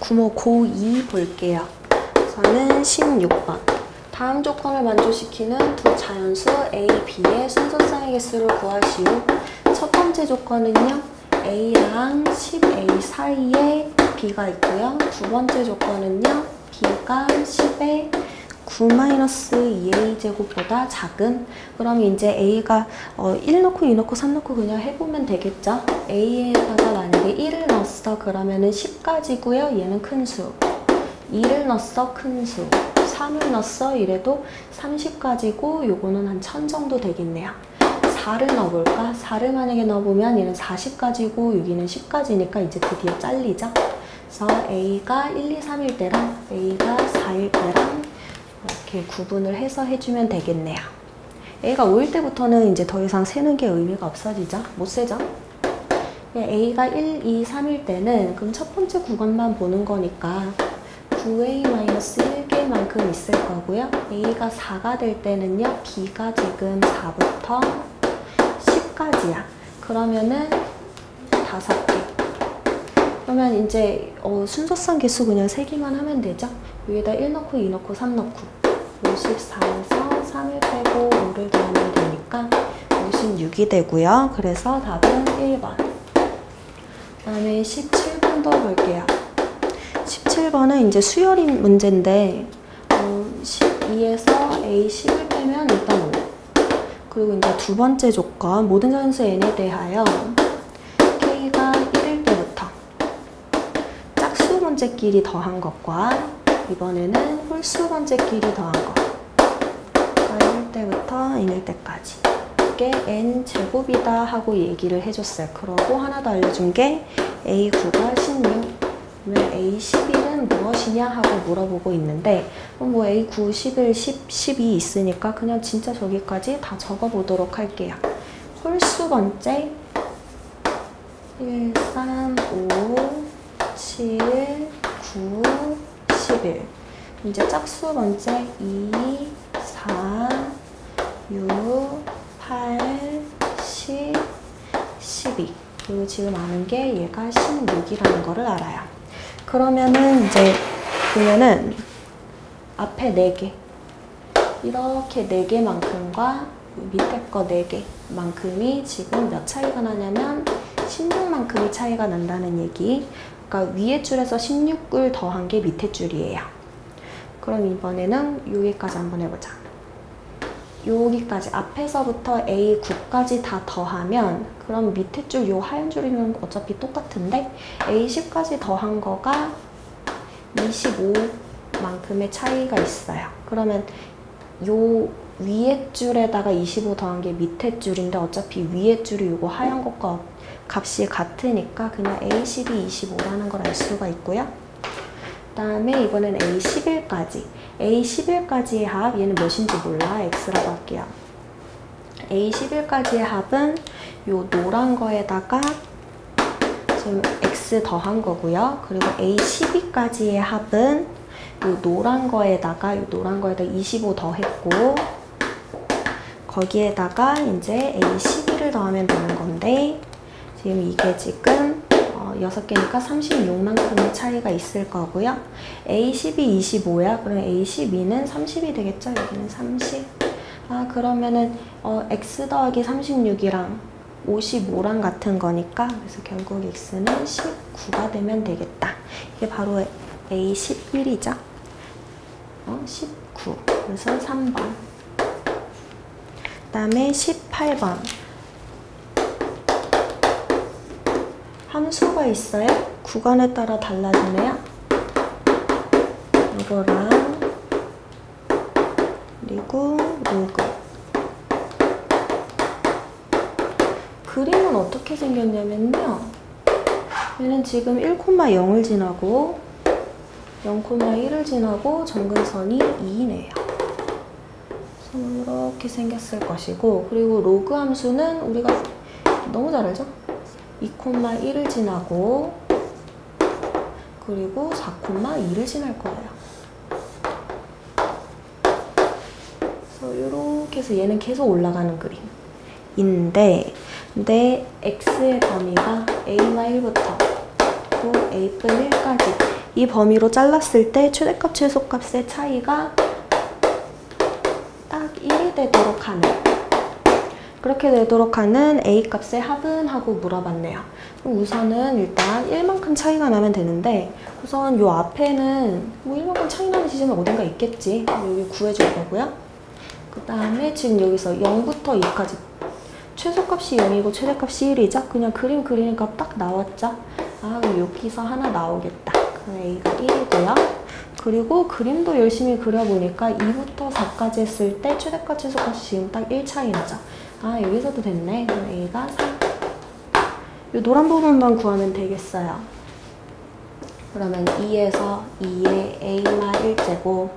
구모 고2 볼게요. 저는 16번. 다음 조건을 만족시키는 두 자연수 A, B의 순서쌍의 개수를 구하시오. 첫 번째 조건은요, A랑 10A 사이에 B가 있고요. 두 번째 조건은요, B가 10의 9-2A 제곱보다 작은. 그럼 이제 A가 1 넣고 2 넣고 3 넣고 그냥 해보면 되겠죠? A에다가 만약에 1을 넣었어. 그러면은 10까지고요. 얘는 큰 수. 2를 넣었어. 큰 수. 3을 넣었어. 이래도 30까지고 요거는 한 1000 정도 되겠네요. 4를 넣어볼까? 4를 만약에 넣어보면 얘는 40까지고 여기는 10까지니까 이제 드디어 잘리죠? 그래서 A가 1, 2, 3일 때랑 A가 4일 때랑 이렇게 구분을 해서 해주면 되겠네요. A가 5일 때부터는 이제 더 이상 세는 게 의미가 없어지죠? 못 세죠? A가 1, 2, 3일 때는 그럼 첫 번째 구간만 보는 거니까 9A-1개만큼 있을 거고요. A가 4가 될 때는요. B가 지금 4부터 10까지야. 그러면은 5개. 그러면 이제 순서쌍 개수 그냥 세기만 하면 되죠. 여기다 1 넣고 2 넣고 3 넣고 54에서 3을 빼고 5를 더하면 되니까 56이 되고요. 그래서 답은 1번. 그 다음에 17번도 볼게요. 17번은 이제 수열인 문제인데 12에서 A 10을 빼면 일단 5. 그리고 이제 두 번째 조건, 모든 자연수 n에 대하여 K가 1일 때부터 짝수 번째끼리 더한 것과 이번에는 홀수 번째끼리 더한 것. 1일 때부터 n일 때까지. 이게 n 제곱이다 하고 얘기를 해줬어요. 그러고 하나 더 알려준 게 A9가 16. 그러면 A11은 무엇이냐 하고 물어보고 있는데 뭐 A9, 11, 10, 12 있으니까 그냥 진짜 저기까지 다 적어보도록 할게요. 홀수 번째 1, 3, 5, 7, 9, 11. 이제 짝수 번째 2, 4, 6, 8, 10, 12. 그리고 지금 아는 게 얘가 16이라는 거를 알아요. 그러면은 이제 보면은 앞에 4개. 이렇게 4개만큼과 밑에 거 4개만큼이 지금 몇 차이가 나냐면 16만큼이 차이가 난다는 얘기. 그러니까 위에 줄에서 16을 더한 게 밑에 줄이에요. 그럼 이번에는 여기까지 한번 해보자. 여기까지 앞에서부터 A9까지 다 더하면 그럼 밑에 줄 요 하얀 줄이면 어차피 똑같은데 A10까지 더한 거가 25만큼의 차이가 있어요. 그러면 요 위에 줄에다가 25 더한 게 밑에 줄인데 어차피 위에 줄이 요거 하얀 것과 값이 같으니까 그냥 A12, 25라는 걸 알 수가 있고요. 그 다음에 이번엔 A11까지. A11까지의 합, 얘는 몇인지 몰라. X라고 할게요. A11까지의 합은 요 노란 거에다가 지금 X 더한 거고요. 그리고 A12까지의 합은 요 노란 거에다가 25 더했고 거기에다가 이제 A12를 더하면 되는 건데 지금 이게 지금 6개니까 36만큼의 차이가 있을 거고요. A12, 25야. 그럼 A12는 30이 되겠죠? 여기는 30. 그러면은 X 더하기 36이랑 55랑 같은 거니까 그래서 결국 X는 19가 되면 되겠다. 이게 바로 A11이죠? 19. 그래서 3번. 그 다음에 18번. 함수가 있어요. 구간에 따라 달라지네요. 이거랑 그리고 로그. 그림은 어떻게 생겼냐면요. 얘는 지금 1,0을 지나고 0,1을 지나고 점근선이 2네요. 이렇게 생겼을 것이고 그리고 로그 함수는 우리가 너무 잘 알죠? 2,1을 지나고 그리고 4,2를 지날 거예요. 그래서 이렇게 해서 얘는 계속 올라가는 그림인데 근데 x의 범위가 a가 1부터 또 a-1까지 이 범위로 잘랐을 때 최대값, 최소값의 차이가 딱 1이 되도록 하는, 그렇게 되도록 하는 A값의 합은? 하고 물어봤네요. 그럼 우선은 일단 1만큼 차이가 나면 되는데, 우선 요 앞에는 뭐 1만큼 차이 나는 지점이 어딘가 있겠지. 여기 구해줄 거고요. 그 다음에 지금 여기서 0부터 2까지 최소값이 0이고 최대값이 1이죠? 그냥 그림 그리니까 딱 나왔죠? 아, 그럼 여기서 하나 나오겠다. 그럼 A가 1이고요. 그리고 그림도 열심히 그려보니까 2부터 4까지 했을 때 최대값, 최소값이 지금 딱 1 차이 나죠? 아, 여기서도 됐네. 그럼 A가 3. 이 노란 부분만 구하면 되겠어요. 그러면 2에서 2의 A마 1제곱,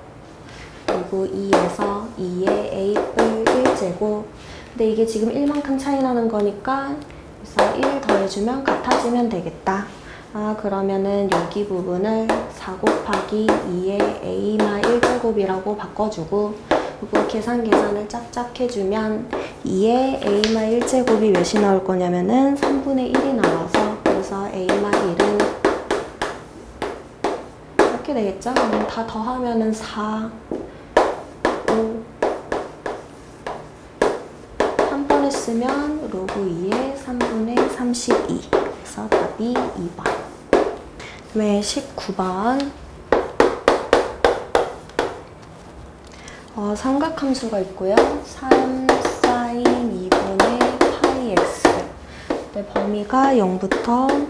그리고 2에서 2의 A뿔 1제곱. 근데 이게 지금 1만큼 차이 나는 거니까 그래서 1 더해주면 같아지면 되겠다. 아, 그러면은 여기 부분을 4 곱하기 2의 A마 1제곱이라고 바꿔주고, 그리고 계산을 짝짝 해주면 2의 A마 1제곱이 몇이 나올 거냐면은 3분의 1이 나와서, 그래서 A마 1은 이렇게 되겠죠? 그럼 다 더하면은 4, 5, 한 번 했으면 로그 2의 3분의 32. 그래서 답이 2번. 그다음에 19번. 삼각함수가 있고요. 3 사인 2분의 파이 x. 네, 범위가 0부터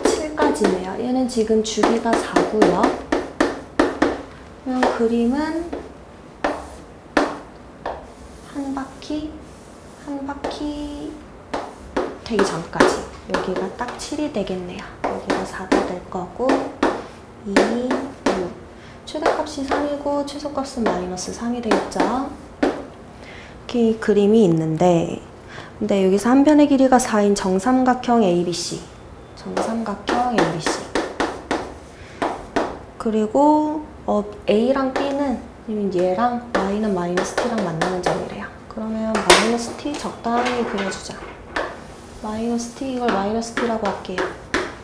7까지네요. 얘는 지금 주기가 4고요. 그럼 그림은 한 바퀴 되기 전까지. 여기가 딱 7이 되겠네요. 여기가 4가 될 거고, 2, 6. 최대값이 3이고 최소값은 마이너스 3이 되겠죠. 이렇게 그림이 있는데, 근데 여기서 한 편의 길이가 4인 정삼각형 ABC. 정삼각형 ABC. 그리고 A랑 B는 얘랑 Y는 마이너스 T랑 만나는 점이래요. 그러면 마이너스 T 적당히 그려주자. 마이너스 T, 이걸 마이너스 T라고 할게요.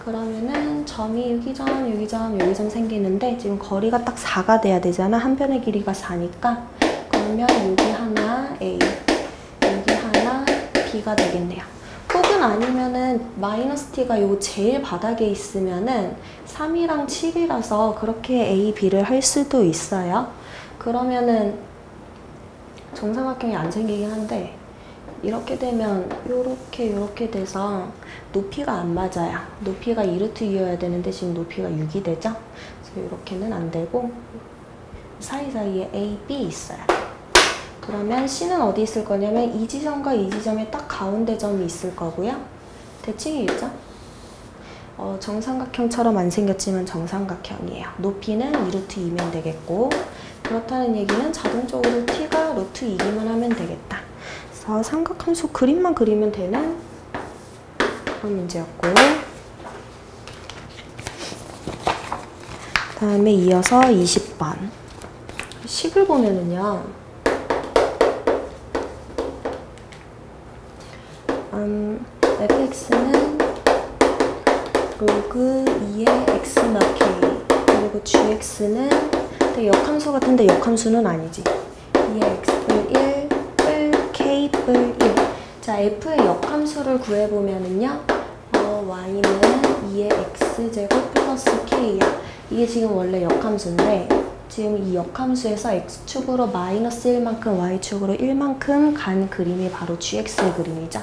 그러면은 점이 여기점 생기는데, 지금 거리가 딱 4가 돼야 되잖아. 한 편의 길이가 4니까. 그러면 여기 하나 A, 여기 하나 B가 되겠네요. 혹은 아니면은 마이너스 T가 요 제일 바닥에 있으면은 3이랑 7이라서 그렇게 A, B를 할 수도 있어요. 그러면은 정삼각형이 안 생기긴 한데, 이렇게 되면 요렇게 돼서 높이가 안 맞아요. 높이가 2루트2여야 되는데 지금 높이가 6이 되죠? 그래서 이렇게는 안 되고 사이사이에 A, B 있어요. 그러면 C는 어디 있을 거냐면 이 지점과 이 지점의 딱 가운데 점이 있을 거고요. 대칭이겠죠? 정삼각형처럼 안 생겼지만 정삼각형이에요. 높이는 2루트2면 되겠고, 그렇다는 얘기는 자동적으로 T가 루트 2기만 하면 되겠다. 그래서 삼각함수 그림만 그리면 되는 그런 문제였고, 그 다음에 이어서 20번. 식을 보면은요, fx는 로그 2의 x 몇 k, 그리고 gx는 역함수 같은데 역함수는 아니지. 2의 x뿔 1 뿔 k 뿔 1. 자, f의 역함수를 구해보면은요, y는 2의 x제곱 플러스 k야. 이게 지금 원래 역함수인데, 지금 이 역함수에서 x축으로 마이너스 1만큼, y축으로 1만큼 간 그림이 바로 gx의 그림이죠.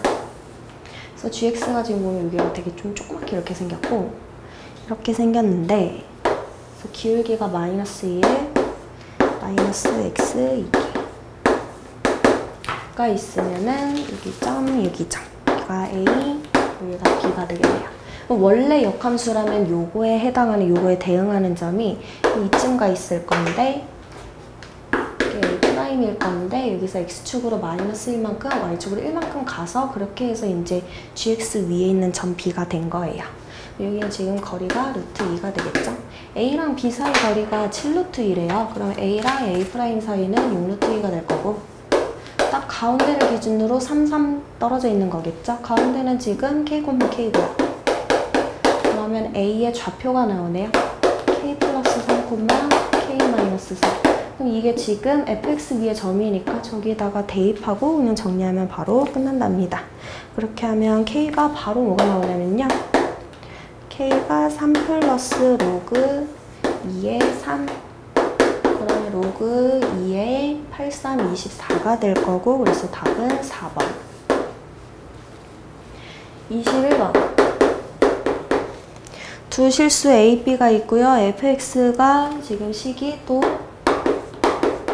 그래서 gx가 지금 보면 여기가 되게 좀 조그맣게 이렇게 생겼고, 이렇게 생겼는데, 그래서 기울기가 마이너스 1, 마이너스 x 2가 있으면은 여기 점, 여기 점. 여기가 a, 여기가 b가 되겠네요. 원래 역함수라면 요거에 해당하는, 요거에 대응하는 점이 이쯤 가 있을 건데, 이게 A'일 건데, 여기서 X축으로 마이너스 1만큼, Y축으로 1만큼 가서 그렇게 해서 이제 GX 위에 있는 점 B가 된 거예요. 여기는 지금 거리가 루트 2가 되겠죠? A랑 B 사이 거리가 7루트 2래요. 그럼 A랑 A' 사이는 6루트 2가 될 거고, 딱 가운데를 기준으로 3, 3 떨어져 있는 거겠죠? 가운데는 지금 K, K고요. 그러면 그러면 A의 좌표가 나오네요. K 플러스 3, K 마이너스 4. 그럼 이게 지금 fx 위의 점이니까 저기다가 대입하고 그냥 정리하면 바로 끝난답니다. 그렇게 하면 K가 바로 뭐가 나오냐면요. K가 3 플러스 로그 2의 3. 그러면 로그 2의 8, 3, 24가 될 거고, 그래서 답은 4번. 21번. 두 실수 A, B가 있고요. fx가 지금 식이 또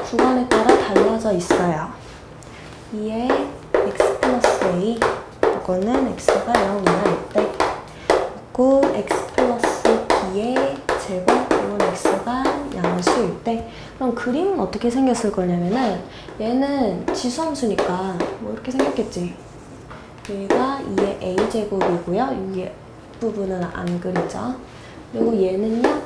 구간에 따라 달라져 있어요. 2의 x 플러스 a, 이거는 x가 0이나 이때 있고, x 플러스 b의 제곱, 이건 x가 양수일 때. 그럼 그림은 어떻게 생겼을 거냐면은, 얘는 지수함수니까 뭐 이렇게 생겼겠지. 여기가 2의 a제곱이고요. 위에 부분은 안 그리죠. 그리고 얘는요,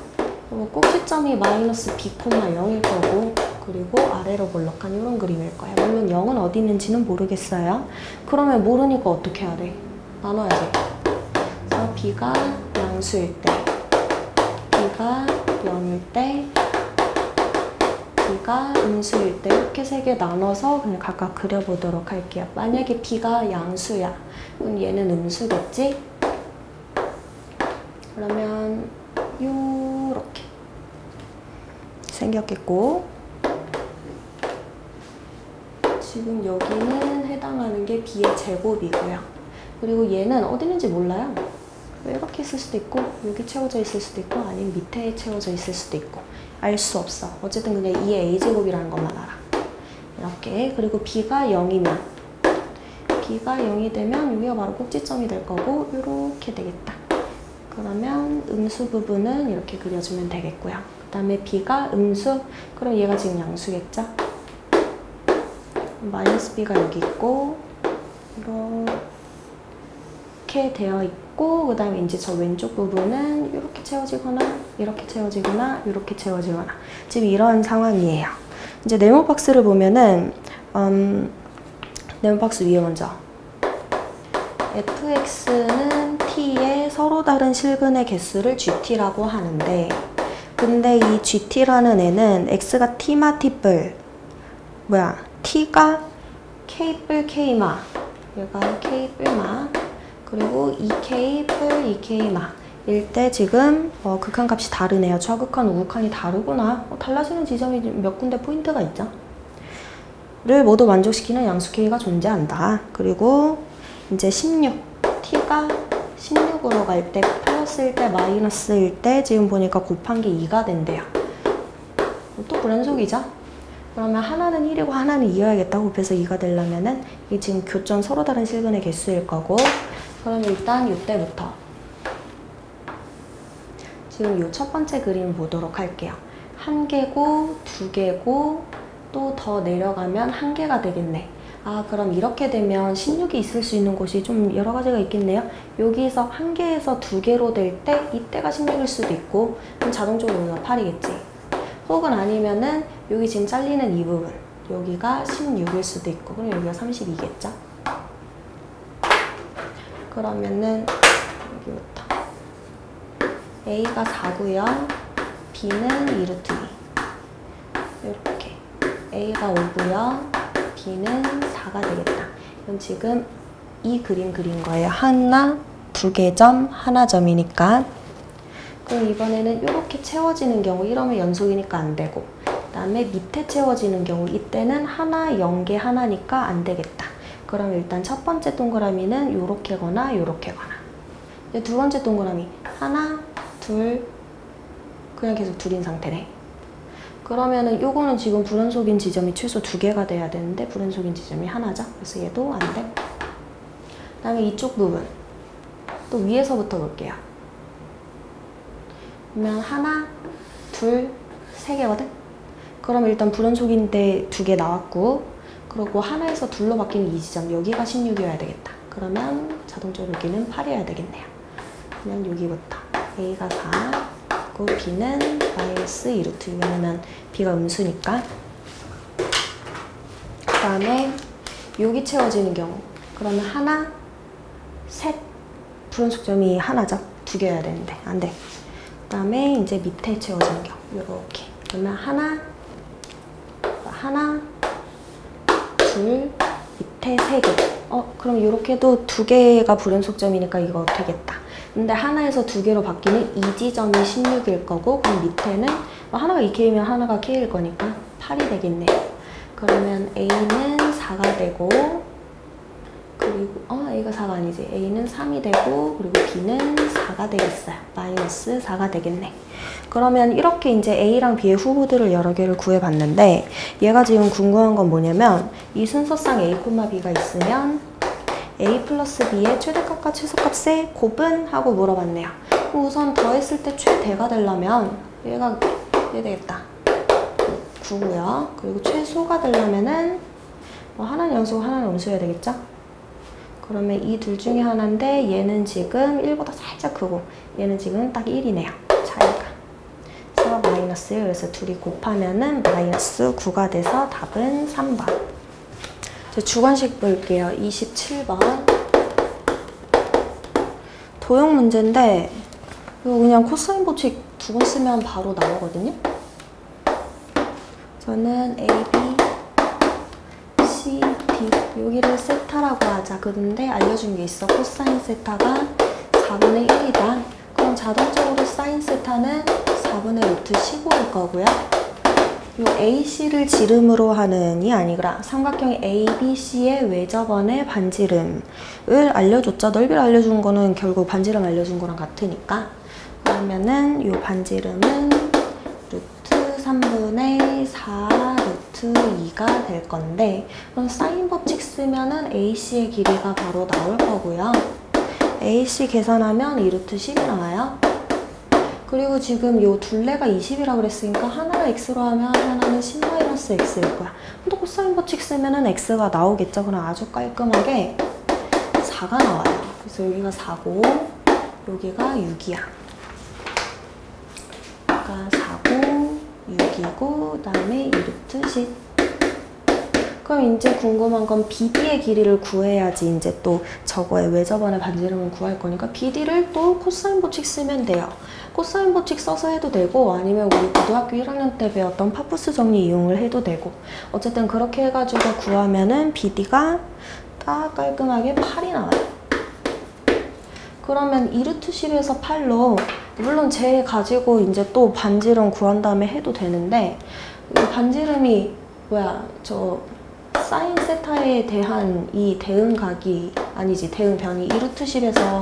꼭지점이 마이너스 b, 0일 거고, 그리고 아래로 볼록한 이런 그림일 거예요. 물론 0은 어디 있는지는 모르겠어요. 그러면 모르니까 어떻게 해야 돼? 나눠야지. 그래서 b가 양수일 때, b가 0일 때, b가 음수일 때, 이렇게 세 개 나눠서 그냥 각각 그려보도록 할게요. 만약에 b가 양수야, 그럼 얘는 음수겠지? 그러면 요렇게 생겼겠고, 지금 여기는 해당하는 게 b의 제곱이고요. 그리고 얘는 어디 있는지 몰라요. 이렇게 있을 수도 있고, 여기 채워져 있을 수도 있고, 아니면 밑에 채워져 있을 수도 있고, 알 수 없어. 어쨌든 그냥 2의 a제곱이라는 것만 알아. 이렇게. 그리고 b가 0이면, b가 0이 되면 여기가 바로 꼭지점이 될 거고, 이렇게 되겠다. 그러면 음수 부분은 이렇게 그려주면 되겠고요. 그 다음에 b가 음수, 그럼 얘가 지금 양수겠죠? 마이너스 b가 여기 있고, 이렇게 되어 있고, 그 다음에 이제 저 왼쪽 부분은 이렇게 채워지거나, 이렇게 채워지거나, 이렇게 채워지거나. 지금 이런 상황이에요. 이제 네모 박스를 보면은, 네모 박스 위에 먼저. fx는 t의 서로 다른 실근의 개수를 gt라고 하는데, 근데 이 gt라는 애는 x가 t마 t뿔, t가 k뿔 k마, 얘가 k뿔마, 그리고 2k 뿔 2k마 일 때 지금 극한값이 다르네요. 좌극한 우극한이 다르구나. 달라지는 지점이 몇 군데 포인트가 있죠. 를 모두 만족시키는 양수 k가 존재한다. 그리고 이제 16, t가 16으로 갈 때 플러스일 때 마이너스일 때 지금 보니까 곱한 게 2가 된대요. 또 불연속이죠. 그러면 하나는 1이고 하나는 2여야겠다. 곱해서 2가 되려면은 이게 지금 교점 서로 다른 실근의 개수일 거고, 그럼 일단 이때부터 지금 요 첫 번째 그림 보도록 할게요. 1개고 2개고 또 더 내려가면 1개가 되겠네. 아, 그럼 이렇게 되면 16이 있을 수 있는 곳이 좀 여러 가지가 있겠네요. 여기서 1개에서 2개로 될 때 이때가 16일 수도 있고, 그럼 자동적으로 여기가 8이겠지. 혹은 아니면은 여기 지금 잘리는 이 부분, 여기가 16일 수도 있고, 그럼 여기가 32겠죠? 그러면은 여기부터 A가 4고요. B는 2루트 2. 이렇게 A가 5고요. B는 4가 되겠다. 그럼 지금 이 그림 그린 거예요. 하나, 2개 점, 하나 점이니까. 그럼 이번에는 이렇게 채워지는 경우, 이러면 연속이니까 안 되고, 그 다음에 밑에 채워지는 경우, 이때는 하나, 0개 하나니까 안 되겠다. 그럼 일단 첫 번째 동그라미는 요렇게거나 요렇게거나. 이제 두 번째 동그라미 하나, 둘, 그냥 계속 둘인 상태네. 그러면은 요거는 지금 불연속인 지점이 최소 2개가 돼야 되는데 불연속인 지점이 하나죠. 그래서 얘도 안 돼. 그 다음에 이쪽 부분 또 위에서부터 볼게요. 그러면 하나, 둘, 3개거든? 그럼 일단 불연속인데 2개 나왔고, 그리고 하나에서 둘로 바뀌는 이 지점, 여기가 16이어야 되겠다. 그러면 자동적으로 여기는 8이어야 되겠네요. 그냥 여기부터 A가 4, 그리고 B는 마이너스 2루트, 왜냐면 B가 음수니까. 그 다음에 여기 채워지는 경우, 그러면 하나, 셋, 불연속점이 하나죠. 2개여야 되는데 안 돼. 그 다음에 이제 밑에 채워지는 경우 이렇게. 그러면 하나, 둘, 밑에 3개. 그럼 이렇게도 2개가 불연속점이니까 이거 되겠다. 근데 하나에서 2개로 바뀌는 이 지점이 16일 거고, 그럼 밑에는 하나가 2K면 하나가 K일 거니까 8이 되겠네요. 그러면 A는 4가 되고, 그리고 A가 4가 아니지. A는 3이 되고, 그리고 B는 4가 되겠어요. 마이너스 4가 되겠네. 그러면 이렇게 이제 A랑 B의 후보들을 여러 개를 구해봤는데, 얘가 지금 궁금한 건 뭐냐면, 이 순서상 A, B가 있으면 A 플러스 B의 최대값과 최소값의 곱은? 하고 물어봤네요. 우선 더했을 때 최대가 되려면 얘 되겠다. 9고요. 그리고 최소가 되려면은 하나는 영수고 하나는 음수여야 되겠죠? 그러면 이 둘 중에 하나인데 얘는 지금 1보다 살짝 크고 얘는 지금 딱 1이네요. 차이가. 그래서 마이너스 1. 그래서 둘이 곱하면은 마이너스 9가 돼서 답은 3번. 주관식 볼게요. 27번. 도형 문제인데 이거 그냥 코사인 법칙 2번 쓰면 바로 나오거든요. 저는 A, B, C, D 여기를 세타라고 하자. 그런데 알려준 게 있어. 코사인 세타가 4분의 1이다. 그럼 자동적으로 사인 세타는 4분의 루트 15일 거고요. 요 AC를 지름으로 하는이 아니라 삼각형 ABC의 외접원의 반지름을 알려줬죠. 넓이를 알려준 거는 결국 반지름 알려준 거랑 같으니까. 그러면은 요 반지름은 루트 3분의 4 루트 2가 될 건데, 그럼 사인 법칙 쓰면은 AC의 길이가 바로 나올 거고요. AC 계산하면 2 루트 10이 나와요. 그리고 지금 요 둘레가 20이라고 그랬으니까 하나를 x로 하면 하나는 10-x일 거야. 근데 코사인 법칙 쓰면은 x가 나오겠죠. 그럼 아주 깔끔하게 4가 나와요. 그래서 여기가 4고 여기가 6이야. 그러니까 4고 6이고 그 다음에 2 루트 10. 그럼 이제 궁금한 건 BD의 길이를 구해야지 이제 또 저거의 외접원의 반지름을 구할 거니까 BD를 또 코사인 법칙 쓰면 돼요. 코사인 법칙 써서 해도 되고 아니면 우리 고등학교 1학년 때 배웠던 파푸스 정리 이용을 해도 되고, 어쨌든 그렇게 해가지고 구하면은 BD가 딱 깔끔하게 8이 나와요. 그러면 2 루트 10에서 8로 물론 쟤 가지고 이제 또 반지름 구한 다음에 해도 되는데, 이 반지름이 저 사인 세타에 대한 이 대응각이 아니지, 대응변이 2 루트 10에서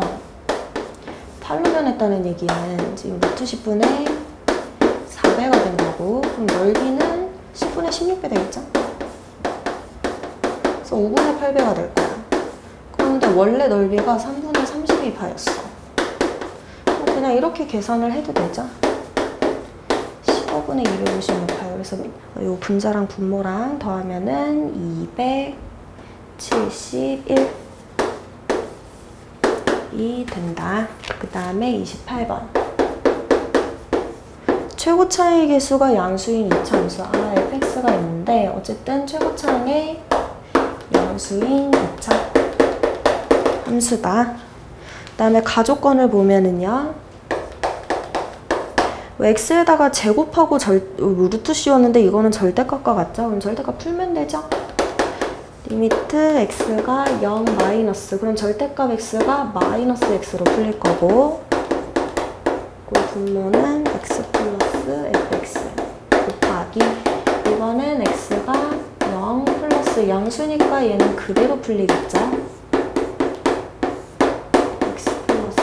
8로 변했다는 얘기는 지금 루트 10분의 4배가 된 거고, 그럼 넓이는 10분의 16배 되겠죠? 그래서 5분의 8배가 될 거야. 그런데 원래 넓이가 3분의 32파였어. 그냥 이렇게 계산을 해도 되죠? 15분의 256파요. 그래서 요 분자랑 분모랑 더하면은 271이 된다. 그 다음에 28번. 최고차의 개수가 양수인 이차함수. fx가 있는데 어쨌든 최고차의 양수인 이차 함수다. 그 다음에 가조건을 보면은요. x에다가 제곱하고 루트 씌웠는데 이거는 절대값과 같죠? 그럼 절대값 풀면 되죠? 리미트 x가 0 마이너스. 그럼 절대값 x가 마이너스 x로 풀릴 거고, 그 분모는 x 플러스 fx 곱하기, 이거는 x가 0 플러스 양수니까 얘는 그대로 풀리겠죠? x 플러스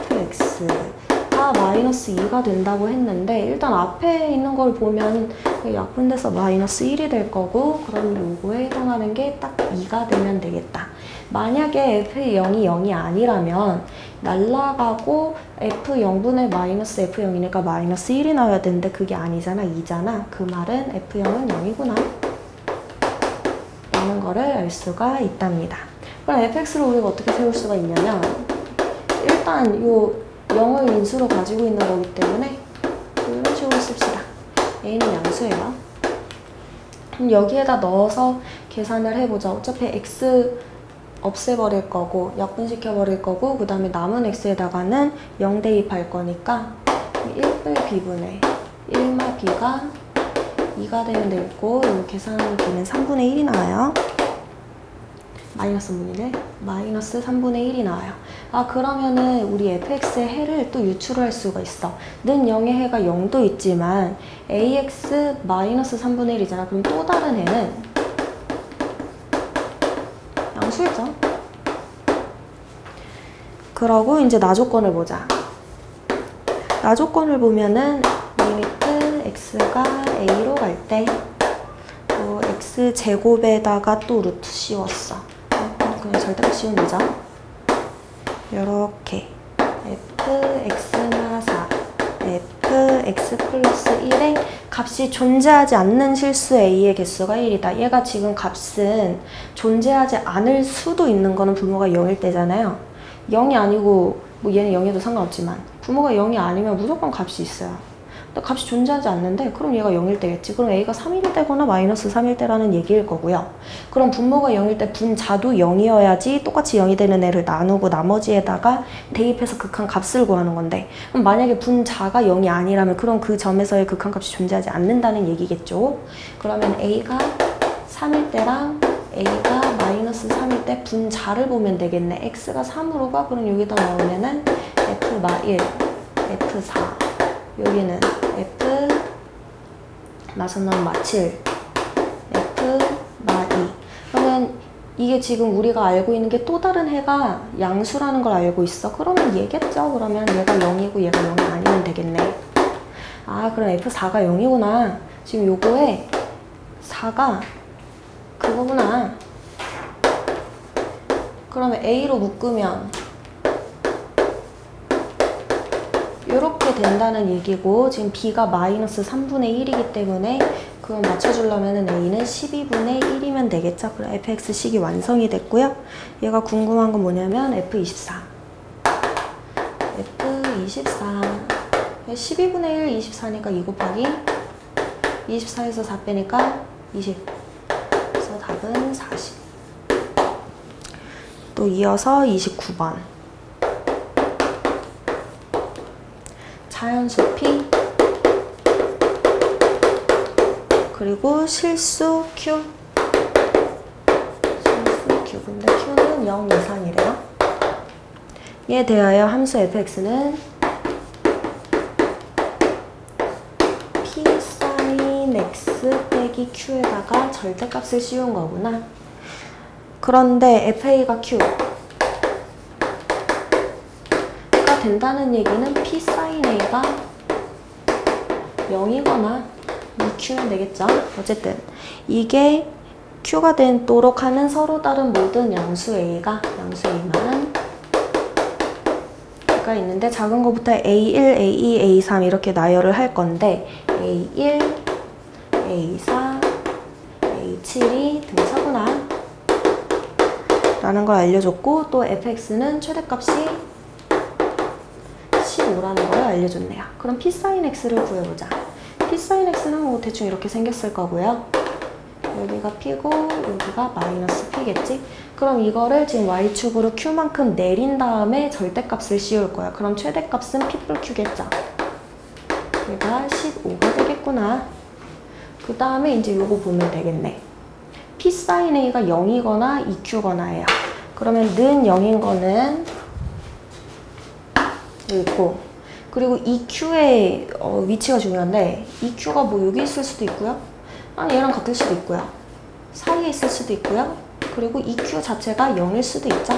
fx가 마이너스 2가 된다고 했는데, 일단 앞에 있는 걸 보면 약분돼서 마이너스 1이 될 거고, 그럼 요거에 해당하는 게 딱 2가 되면 되겠다. 만약에 f0이 0이 아니라면 날라가고 f0분의 마이너스 f0이니까 마이너스 1이 나와야 되는데 그게 아니잖아, 2잖아. 그 말은 f0은 0이구나 라는 거를 알 수가 있답니다. 그럼 fx를 우리가 어떻게 세울 수가 있냐면, 일단 요 0을 인수로 가지고 있는 거기 때문에 이런 식으로 씁시다. a는 양수예요. 그럼 여기에다 넣어서 계산을 해보자. 어차피 x 없애버릴 거고 약분시켜버릴 거고 그 다음에 남은 x에다가는 0 대입할 거니까 1뿔 b분의 1마 b가 2가 되면 되고 이 계산하는 b는 3분의 1이 나와요. 마이너스 분이네. 마이너스 3분의 1이 나와요. 아 그러면은 우리 fx의 해를 또 유추를 할 수가 있어. 는 0의 해가 0도 있지만 ax 마이너스 3분의 1이잖아. 그럼 또 다른 해는 양수죠. 그러고 이제 나조건을 보자. 나조건을 보면은 리미트 x가 a로 갈 때 또 x 제곱에다가 또 루트 씌웠어. 그냥 절대값 씌우면 되죠. 요렇게 fx나 4 fx 플러스 1의 값이 존재하지 않는 실수 a의 개수가 1이다. 얘가 지금 값은 존재하지 않을 수도 있는 거는 부모가 0일 때잖아요. 0이 아니고 뭐 얘는 0이어도 상관없지만 부모가 0이 아니면 무조건 값이 있어요. 근데 값이 존재하지 않는데 그럼 얘가 0일 때겠지. 그럼 a가 3일 때거나 마이너스 3일 때라는 얘기일 거고요. 그럼 분모가 0일 때 분자도 0이어야지 똑같이 0이 되는 애를 나누고 나머지에다가 대입해서 극한값을 구하는 건데 그럼 만약에 분자가 0이 아니라면 그럼 그 점에서의 극한값이 존재하지 않는다는 얘기겠죠. 그러면 a가 3일 때랑 a가 마이너스 3일 때 분자를 보면 되겠네. x가 3으로 가. 그럼 여기다 넣으면은 f 마 1, f 4 여기는 f 마선 넣으면 마 7, f 마 2. 그러면 이게 지금 우리가 알고 있는 게 또 다른 해가 양수라는 걸 알고 있어. 그러면 얘겠죠. 그러면 얘가 0이고 얘가 0이 아니면 되겠네. 아 그럼 f4가 0이구나. 지금 요거에 4가 그거구나. 그러면 a로 묶으면 이렇게 된다는 얘기고 지금 b가 마이너스 3분의 1이기 때문에 그걸 맞춰주려면 a는 12분의 1이면 되겠죠. 그럼 fx식이 완성이 됐고요. 얘가 궁금한 건 뭐냐면 f24 f24 12분의 1 24니까 2 곱하기 24에서 4 빼니까 20. 그래서 답은 40. 또 이어서 29번 자연수 P 그리고 실수 Q. 실수 Q. 근데 Q는 0 이상이래요. 이에 대하여 함수 fx는 P sin x 빼기 Q에다가 절대값을 씌운 거구나. 그런데 fa가 Q가 된다는 얘기는 P sin A가 0이거나 2Q면 되겠죠. 어쨌든 이게 Q가 되도록 하는 서로 다른 모든 양수 A가 양수 A만 가 있는데 작은 거부터 A1, A2, A3 이렇게 나열을 할 건데 A1, A4, A7이 등차구나 라는 걸 알려줬고 또 fx는 최대값이 15라는 걸 알려줬네요. 그럼 p sin x를 구해보자. p sin x는 뭐 대충 이렇게 생겼을 거고요. 여기가 p고 여기가 마이너스 p겠지? 그럼 이거를 지금 y축으로 q만큼 내린 다음에 절대값을 씌울 거야. 그럼 최대값은 p 뿔 q겠죠? 얘가 15가 되겠구나. 그 다음에 이제 요거 보면 되겠네. P sin A가 0이거나 2Q거나예요. 그러면 는 0인 거는 여기 있고 그리고 2Q의 위치가 중요한데 2Q가 뭐 여기 있을 수도 있고요. 아니 얘랑 같을 수도 있고요. 사이에 있을 수도 있고요. 그리고 2Q 자체가 0일 수도 있죠.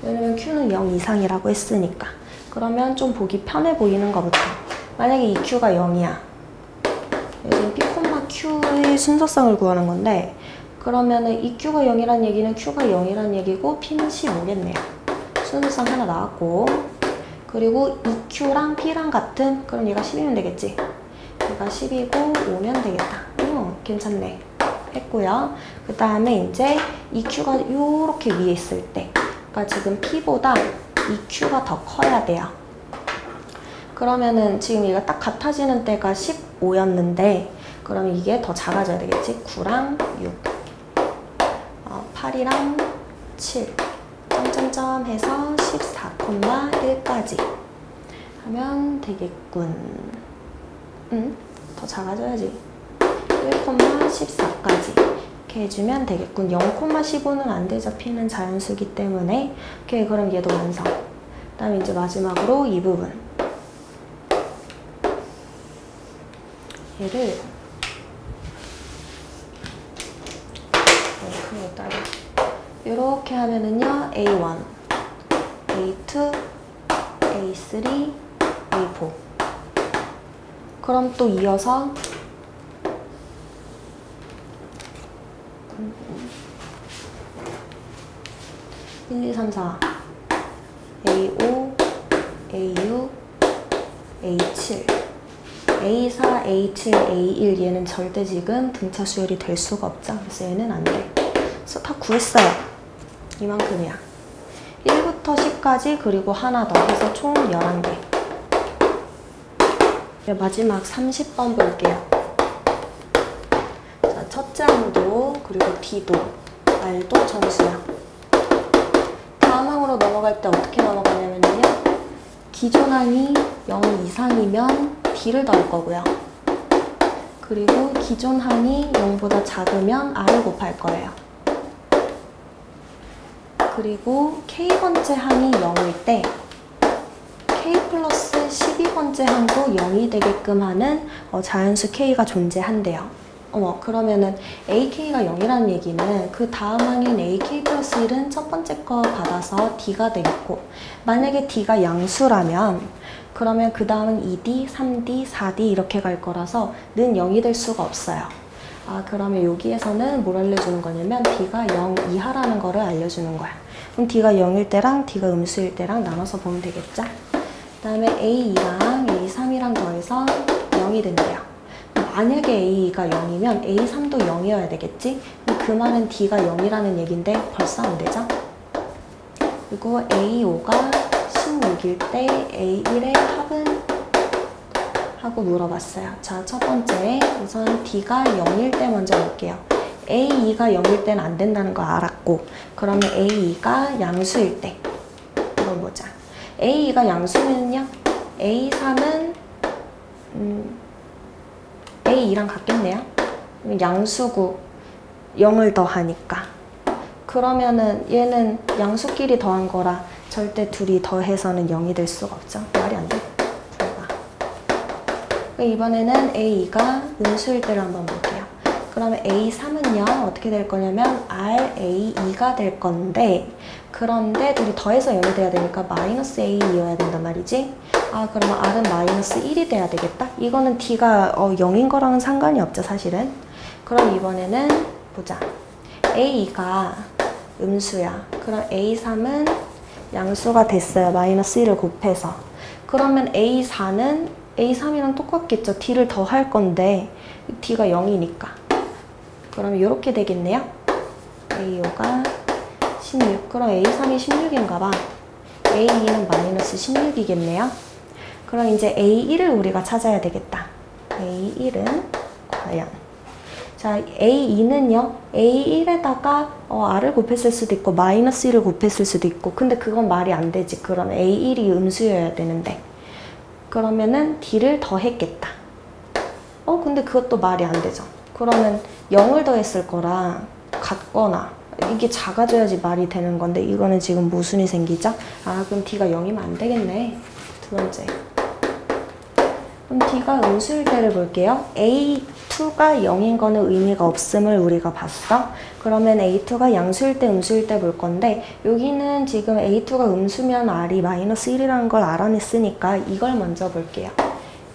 왜냐면 Q는 0 이상이라고 했으니까. 그러면 좀 보기 편해 보이는 것부터 만약에 2Q가 0이야. 요즘 P, Q의 순서상을 구하는 건데 그러면은 2Q가 0이란 얘기는 Q가 0이란 얘기고 P는 15겠네요. 순서상 하나 나왔고 그리고 2Q랑 P랑 같은 그럼 얘가 10이면 되겠지. 얘가 10이고 오면 되겠다. 괜찮네. 했고요. 그 다음에 이제 2Q가 요렇게 위에 있을 때 그러니까 지금 P보다 2Q가 더 커야 돼요. 그러면은 지금 얘가 딱 같아지는 때가 15였는데 그럼 이게 더 작아져야 되겠지. 9랑 6 8이랑 7 점점점 해서 14,1까지 하면 되겠군. 더 작아져야지. 1,14까지 이렇게 해주면 되겠군. 0,15는 안 대접히는 자연수기 때문에. 오케이, 그럼 얘도 완성. 그 다음에 이제 마지막으로 이 부분. 얘를 이렇게 하면은요, A1, A2, A3, A4. 그럼 또 이어서 1, 2, 3, 4, A5, A6, A7, A4, A7, A1 얘는 절대 지금 등차 수열이 될 수가 없죠. 그래서 얘는 안 돼. 그래서 다 구했어요. 이만큼이야. 1부터 10까지 그리고 하나 더 해서 총 11개. 마지막 30번 볼게요. 자, 첫째 항도 그리고 D도 R도 정수야. 다음 항으로 넘어갈 때 어떻게 넘어가냐면요. 기존 항이 0 이상이면 D를 더할 거고요. 그리고 기존 항이 0보다 작으면 R을 곱할 거예요. 그리고 K번째 항이 0일 때 K 플러스 12번째 항도 0이 되게끔 하는 자연수 K가 존재한대요. 그러면은 AK가 0이라는 얘기는 그 다음 항인 AK 플러스 1은 첫 번째 거 받아서 D가 되겠고, 만약에 D가 양수라면 그러면 그 다음은 2D, 3D, 4D 이렇게 갈 거라서 는 0이 될 수가 없어요. 그러면 여기에서는 뭘 알려주는 거냐면 D가 0 이하라는 거를 알려주는 거야. 그럼 D가 0일 때랑 D가 음수일 때랑 나눠서 보면 되겠죠? 그 다음에 A2랑 A3이랑 더해서 0이 된대요. 만약에 A가 0이면 A3도 0이어야 되겠지? 그 말은 D가 0이라는 얘기인데 벌써 안 되죠? 그리고 A5가 16일 때 A1의 합은? 하고 물어봤어요. 자, 첫 번째 우선 D가 0일 때 먼저 볼게요. A2가 0일 때는 안 된다는 거 알았고, 그러면 A2가 양수일 때 이걸 보자. A2가 양수면요, A3은 A2랑 같겠네요. 양수고 0을 더하니까. 그러면은 얘는 양수끼리 더한 거라 절대 둘이 더해서는 0이 될 수가 없죠. 말이 안 돼. 이번에는 A2가 음수일 때를 한번 볼게요. 그러면 A3은요, 어떻게 될 거냐면 RA2가 될 건데, 그런데 둘이 더해서 0이 돼야 되니까 마이너스 A이어야 된단 말이지. 그러면 R은 마이너스 1이 돼야 되겠다. 이거는 D가 0인 거랑은 상관이 없죠, 사실은. 그럼 이번에는 보자. A2가 음수야. 그럼 A3은 양수가 됐어요. 마이너스 1을 곱해서. 그러면 A3이랑 똑같겠죠. D를 더 할 건데 D가 0이니까. 그러면 이렇게 되겠네요. A5가 16. 그럼 A3이 16인가 봐. A2는 마이너스 16이겠네요. 그럼 이제 A1을 우리가 찾아야 되겠다. A1은 과연. 자, A2는요. A1에다가 R을 곱했을 수도 있고 마이너스 1을 곱했을 수도 있고, 근데 그건 말이 안 되지. 그럼 A1이 음수여야 되는데. 그러면은 D를 더했겠다. 근데 그것도 말이 안 되죠. 그러면 0을 더했을 거라 같거나, 이게 작아져야지 말이 되는 건데 이거는 지금 모순이 생기죠? 그럼 D가 0이면 안 되겠네. 두 번째. 그럼 D가 음수일 때를 볼게요. A2가 0인 거는 의미가 없음을 우리가 봤어. 그러면 A2가 양수일 때 음수일 때 볼 건데, 여기는 지금 A2가 음수면 R이 마이너스 1이라는 걸 알아냈으니까 이걸 먼저 볼게요.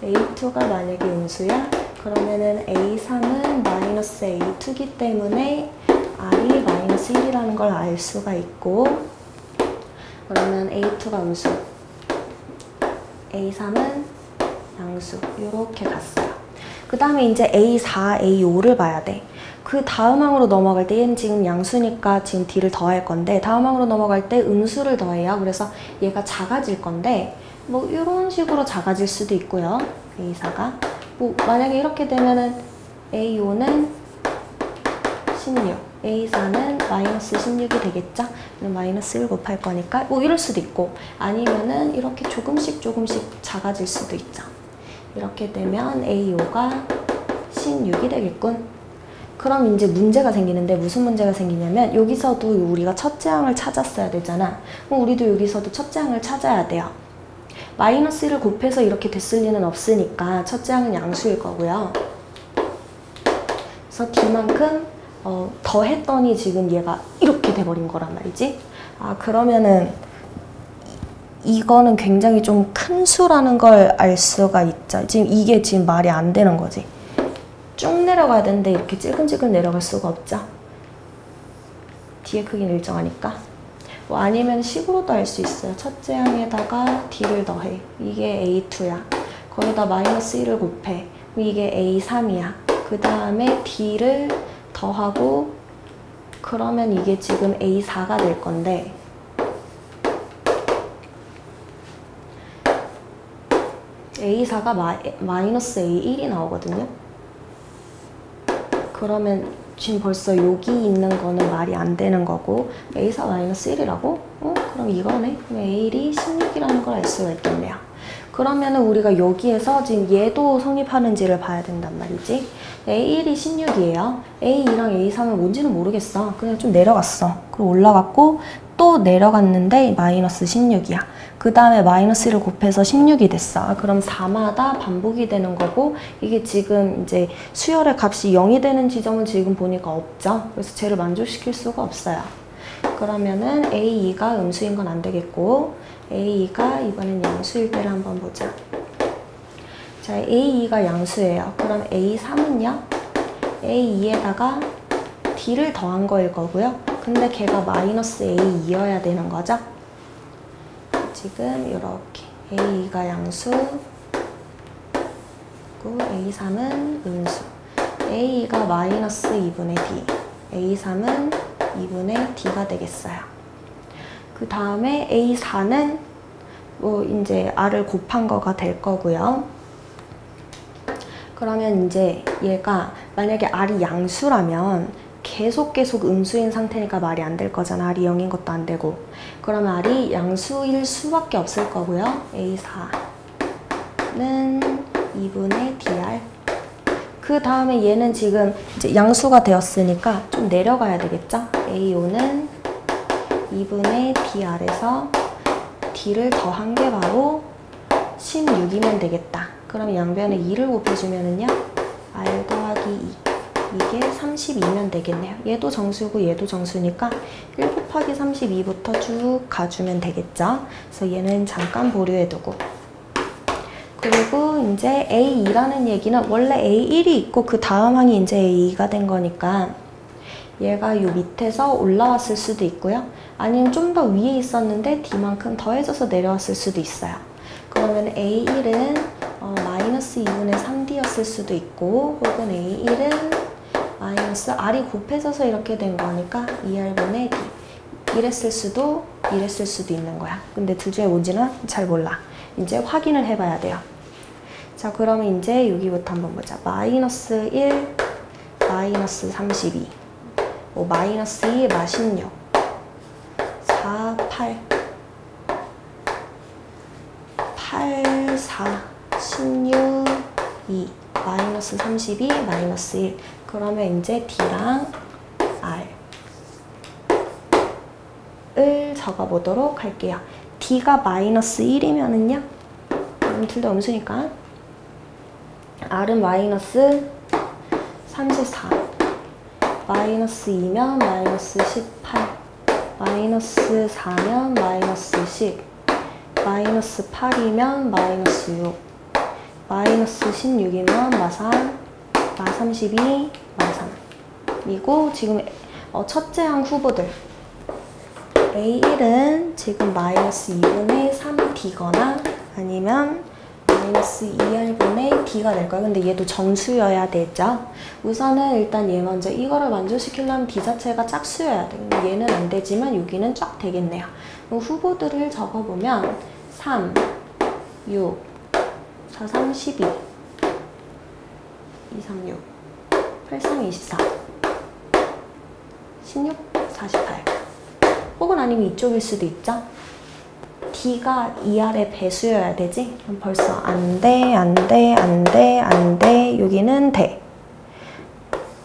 A2가 만약에 음수야? 그러면은 A3은 마이너스 A2기 때문에 R이 마이너스 1이라는 걸 알 수가 있고, 그러면 A2가 음수, A3은 양수, 이렇게 갔어요. 그 다음에 이제 A4, A5를 봐야 돼. 그 다음 항으로 넘어갈 때 얘는 지금 양수니까 지금 D를 더할 건데, 다음 항으로 넘어갈 때 음수를 더해요. 그래서 얘가 작아질 건데, 뭐 이런 식으로 작아질 수도 있고요. A4가 만약에 이렇게 되면은 A5는 16, A4는 마이너스 16이 되겠죠? 마이너스 1 곱할 거니까 뭐 이럴 수도 있고 아니면은 이렇게 조금씩 작아질 수도 있죠. 이렇게 되면 A5가 16이 되겠군. 그럼 이제 문제가 생기는데 무슨 문제가 생기냐면 여기서도 우리가 첫째 항을 찾았어야 되잖아. 그럼 우리도 여기서도 첫째 항을 찾아야 돼요. 마이너스 1을 곱해서 이렇게 됐을 리는 없으니까 첫째 항은 양수일 거고요. 그래서 D만큼 더 했더니 지금 얘가 이렇게 돼버린 거란 말이지. 아, 그러면은 이거는 굉장히 좀 큰 수라는 걸 알 수가 있죠. 지금 이게 지금 말이 안 되는 거지. 쭉 내려가야 되는데 이렇게 찔끔찔끔 내려갈 수가 없죠. D의 크기는 일정하니까. 뭐 아니면 식으로도 알 수 있어요. 첫째 항에다가 D를 더해. 이게 A2야. 거기다 마이너스 1을 곱해. 이게 A3이야. 그 다음에 D를 더하고 그러면 이게 지금 A4가 될 건데 A4가 마이너스 A1이 나오거든요. 그러면 지금 벌써 여기 있는 거는 말이 안 되는 거고 A4 마이너스 1이라고? 그럼 이거네. 그럼 A1이 16이라는 걸 알 수가 있겠네요. 그러면은 우리가 여기에서 지금 얘도 성립하는지를 봐야 된단 말이지. A1이 16이에요. A2랑 A3은 뭔지는 모르겠어. 그냥 좀 내려갔어. 그리고 올라갔고 또 내려갔는데 마이너스 16이야. 그 다음에 마이너스 1을 곱해서 16이 됐어. 그럼 4마다 반복이 되는 거고 이게 지금 이제 수열의 값이 0이 되는 지점은 지금 보니까 없죠. 그래서 쟤를 만족시킬 수가 없어요. 그러면은 A2가 음수인 건 안 되겠고 A2가 이번엔 양수일 때를 한번 보자. 자, A2가 양수예요. 그럼 A3은요? A2에다가 D를 더한 거일 거고요. 근데 걔가 마이너스 A2여야 되는 거죠. 지금 이렇게 A2가 양수 그리고 A3은 음수. A2가 마이너스 2분의 D A3은 2분의 D가 되겠어요. 그 다음에 A4는 뭐 이제 R을 곱한 거가 될 거고요. 그러면 이제 얘가 만약에 R이 양수라면 계속 음수인 상태니까 말이 안 될 거잖아. R이 0인 것도 안 되고. 그러면 R이 양수일 수밖에 없을 거고요. A4는 2분의 DR. 그 다음에 얘는 지금 이제 양수가 되었으니까 좀 내려가야 되겠죠? A5는 2분의 DR에서 D를 더한 게 바로 16이면 되겠다. 그럼 양변에 2를 곱해주면은요, R 더하기 2. 이게 32면 되겠네요. 얘도 정수고 얘도 정수니까 1 곱하기 32부터 쭉 가주면 되겠죠. 그래서 얘는 잠깐 보류해두고. 그리고 이제 A2라는 얘기는 원래 A1이 있고 그 다음 항이 이제 A2가 된 거니까 얘가 요 밑에서 올라왔을 수도 있고요. 아니면 좀 더 위에 있었는데 D만큼 더해져서 내려왔을 수도 있어요. 그러면 A1은 마이너스 2분의 3D였을 수도 있고 혹은 A1은 마이너스 R이 곱해져서 이렇게 된 거니까 2R분의 D. 이랬을 수도 있는 거야. 근데 둘 중에 뭔지는 잘 몰라. 이제 확인을 해봐야 돼요. 자, 그러면 이제 여기부터 한번 보자. 마이너스 1, 마이너스 32. 마이너스 2, 마 16. 4, 8. 8, 4, 16, 2. 마이너스 32, 마이너스 1. 그러면 이제 D랑 R을 적어보도록 할게요. D가 마이너스 1이면은요, 둘 다 음수니까 R은 마이너스 34, 마이너스 2면 마이너스 18, 마이너스 4면 마이너스 10, 마이너스 8이면 마이너스 6, 마이너스 16이면 마3, 마 32, 마3. 이고 지금 첫째 항 후보들 A1은 지금 마이너스 2분의 3D거나 아니면 마이너스 2R분의 D가 될 거예요. 근데 얘도 정수여야 되죠. 우선은 일단 얘 먼저 이거를 만족시키려면 D 자체가 짝수여야 돼. 얘는 안 되지만 여기는 쫙 되겠네요. 후보들을 적어보면 3, 6, 4, 3, 12, 2, 3, 6, 8, 3, 24, 16, 48. 혹은 아니면 이쪽일 수도 있죠. D가 2R의 배수여야 되지? 그럼 벌써 안 돼, 안 돼, 안 돼, 안 돼. 여기는 돼.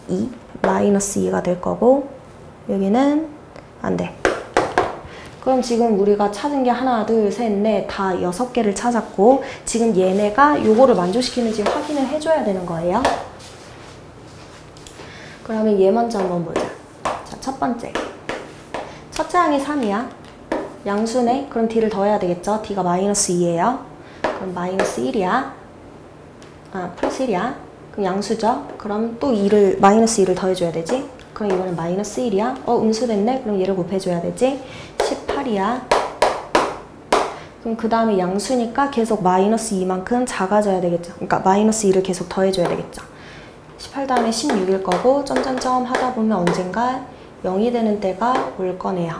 2, 마이너스 2가 될 거고 여기는 안 돼. 그럼 지금 우리가 찾은 게 하나, 둘, 셋, 넷, 다 6개를 찾았고 지금 얘네가 요거를 만족시키는지 확인을 해줘야 되는 거예요. 그러면 얘 먼저 한번 보자. 자, 첫 번째. 첫째 항이 3이야. 양수네. 그럼 D를 더해야 되겠죠. D가 마이너스 2예요. 그럼 마이너스 1이야. 플러스 1이야. 그럼 양수죠. 그럼 또 마이너스 2를 더해줘야 되지. 그럼 이번엔 마이너스 1이야. 음수됐네. 그럼 얘를 곱해줘야 되지. 18이야. 그럼 그 다음에 양수니까 계속 마이너스 2만큼 작아져야 되겠죠. 그러니까 마이너스 2를 계속 더해줘야 되겠죠. 18 다음에 16일 거고 점점점 하다 보면 언젠가 0이 되는 때가 올 거네요.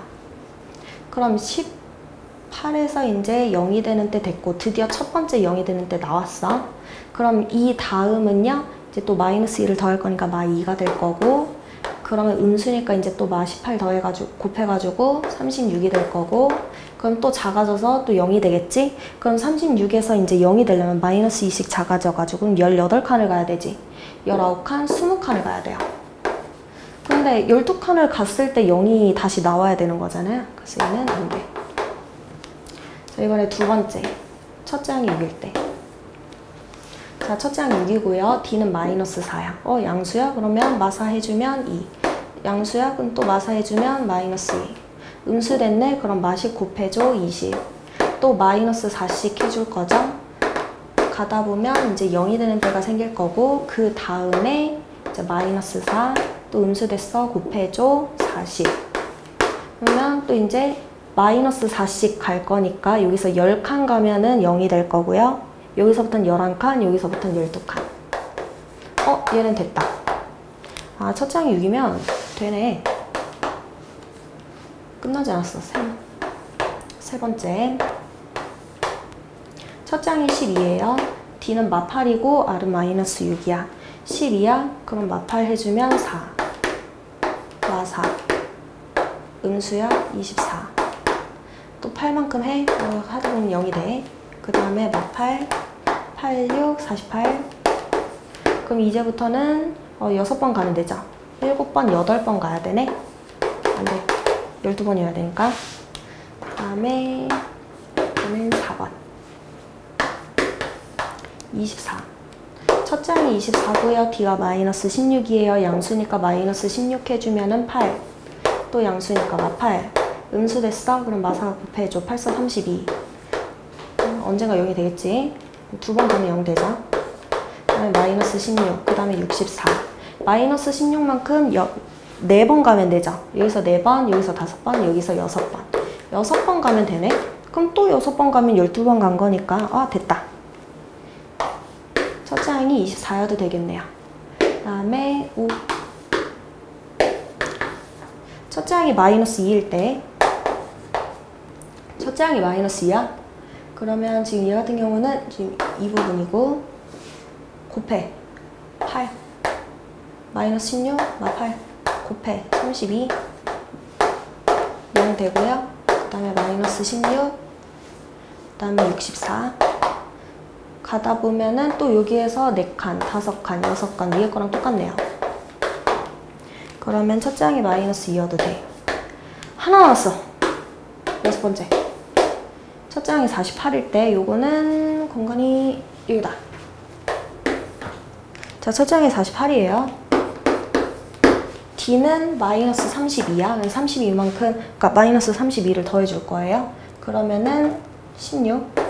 그럼 18에서 이제 0이 되는 때 됐고 드디어 첫 번째 0이 되는 때 나왔어. 그럼 이 다음은요. 이제 또 마이너스 2를 더할 거니까 마 2가 될 거고 그러면 음수니까 이제 또 마 18 더해가지고 곱해가지고 36이 될 거고 그럼 또 작아져서 또 0이 되겠지? 그럼 36에서 이제 0이 되려면 마이너스 2씩 작아져가지고 18칸을 가야 되지. 19칸, 20칸을 가야 돼요. 근데 12칸을 갔을 때 0이 다시 나와야 되는 거잖아요. 그래서 얘는 안 돼. 자, 이번에 두 번째. 첫째 항이 6일 때. 자, 첫째 항 6이고요. D는 마이너스 4야. 양수야? 그러면 마사 해주면 2. 양수야? 그럼 또 마사 해주면 마이너스 2. 음수 됐네? 그럼 마식 곱해줘 20. 또 마이너스 4씩 해줄 거죠? 가다 보면 이제 0이 되는 때가 생길 거고 그 다음에 이제 마이너스 4. 또 음수 됐어? 곱해줘 40. 그러면 또 이제 마이너스 4씩 갈 거니까 여기서 10칸 가면은 0이 될 거고요. 여기서부터는 11칸, 여기서부터는 12칸. 얘는 됐다. 첫 장이 6이면 되네. 끝나지 않았어. 세 번째. 첫 장이 12예요. D는 마 8이고 R은 마이너스 6이야. 12야? 그럼 마 8 해주면 4. 마 4. 음수야? 24. 또 8만큼 해? 하다 보면 0이 돼. 그 다음에 마 8, 86, 48. 그럼 이제부터는 6번 가면 되죠. 7번, 8번 가야 되네. 안 돼. 12번이어야 되니까. 그 다음에 얘는 4번. 24. 첫 장이 24고요. D가 마이너스 16이에요. 양수니까 마이너스 16 해주면은 8. 또 양수니까 마 8. 음수 됐어? 그럼 마사 곱해줘. 8, 4, 32. 언젠가 0이 되겠지. 두 번 가면 0 되죠. 그 다음에 마이너스 16. 그 다음에 64. 마이너스 16만큼 4번 가면 되죠. 여기서 4번, 여기서 5번, 여기서 6번. 6번 가면 되네. 그럼 또 6번 가면 12번 간 거니까 됐다. 첫째 항이 24여도 되겠네요. 그 다음에 5. 첫째 항이 마이너스 2일 때 첫째 항이 마이너스 2야? 그러면 지금 얘 같은 경우는 지금 이 부분이고 곱해 8 마이너스 16 마 8 곱해 32 0 되고요. 그 다음에 마이너스 16 그 다음에 64 가다 보면은 또 여기에서 4칸, 5칸, 6칸 위에 거랑 똑같네요. 그러면 첫째 항이 마이너스 2여도 돼. 하나 남았어. 6번째. 첫째 항이 48일 때 요거는 공간이 여기다. 자, 첫째 항이 48이에요. D는 마이너스 32야. 32만큼, 그러니까 마이너스 32를 더해줄 거예요. 그러면은 16.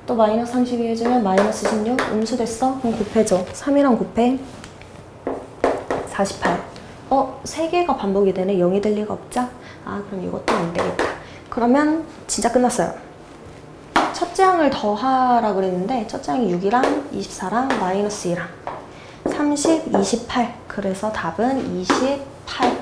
또 마이너스 32 해주면 마이너스 16. 음수 됐어? 그럼 곱해줘. 3이랑 곱해. 48. 3개가 반복이 되네. 0이 될 리가 없죠? 그럼 이것도 안 되겠다. 그러면 진짜 끝났어요. 첫째 항을 더하라 그랬는데 첫째 항이 6이랑 24랑 마이너스 2랑 30, 28. 그래서 답은 28.